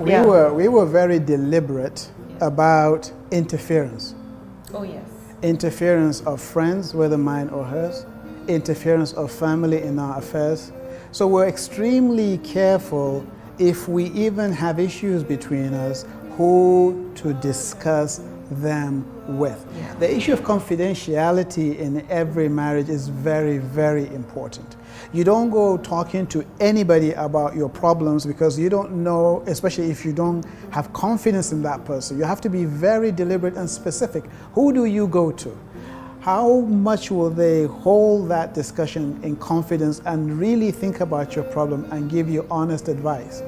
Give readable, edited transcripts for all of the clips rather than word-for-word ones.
we were very deliberate about interference. Oh, yes. Interference of friends, whether mine or hers, interference of family in our affairs. So we're extremely careful if we even have issues between us, who to discuss them with. Yeah. The issue of confidentiality in every marriage is very, very important. You don't go talking to anybody about your problems because you don't know, especially if you don't have confidence in that person. You have to be very deliberate and specific. Who do you go to? How much will they hold that discussion in confidence and really think about your problem and give you honest advice?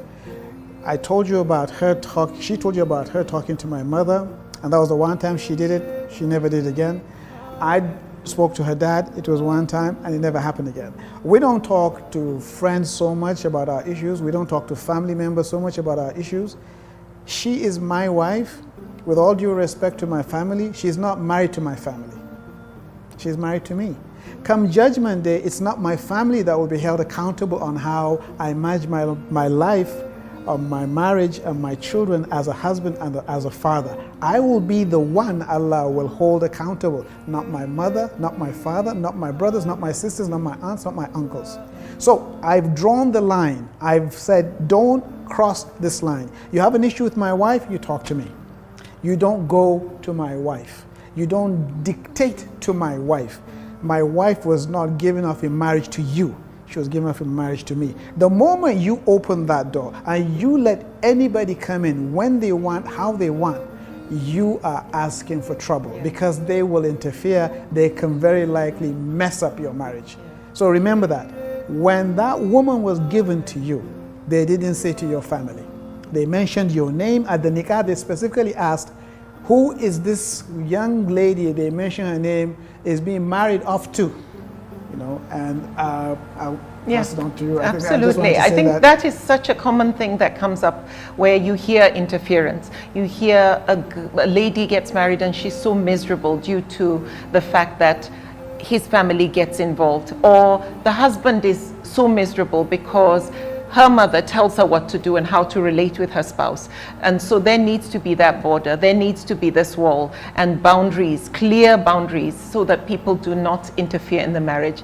I told you about her she told you about her talking to my mother, and that was the one time she did it. She never did it again. I spoke to her dad. It was one time, and it never happened again. We don't talk to friends so much about our issues. We don't talk to family members so much about our issues. She is my wife. With all due respect to my family, she's not married to my family. She's married to me. Come Judgment Day, it's not my family that will be held accountable on how I manage my life, on my marriage, and my children as a husband and as a father. I will be the one Allah will hold accountable, not my mother, not my father, not my brothers, not my sisters, not my aunts, not my uncles. So I've drawn the line. I've said, don't cross this line. You have an issue with my wife, you talk to me. You don't go to my wife. You don't dictate to my wife. My wife was not given off in marriage to you. She was given off in marriage to me. The moment you open that door and you let anybody come in when they want, how they want, you are asking for trouble because they will interfere. They can very likely mess up your marriage. So remember that. When that woman was given to you, they didn't say to your family. They mentioned your name at the nikah. They specifically asked, who is this young lady, they mentioned her name, is being married off to? You know, and I'll pass it on to you. Absolutely. I think that is such a common thing that comes up where you hear interference. You hear a lady gets married and she's so miserable due to the fact that his family gets involved, or the husband is so miserable because her mother tells her what to do and how to relate with her spouse. And so there needs to be that border. There needs to be this wall and boundaries, clear boundaries, so that people do not interfere in the marriage.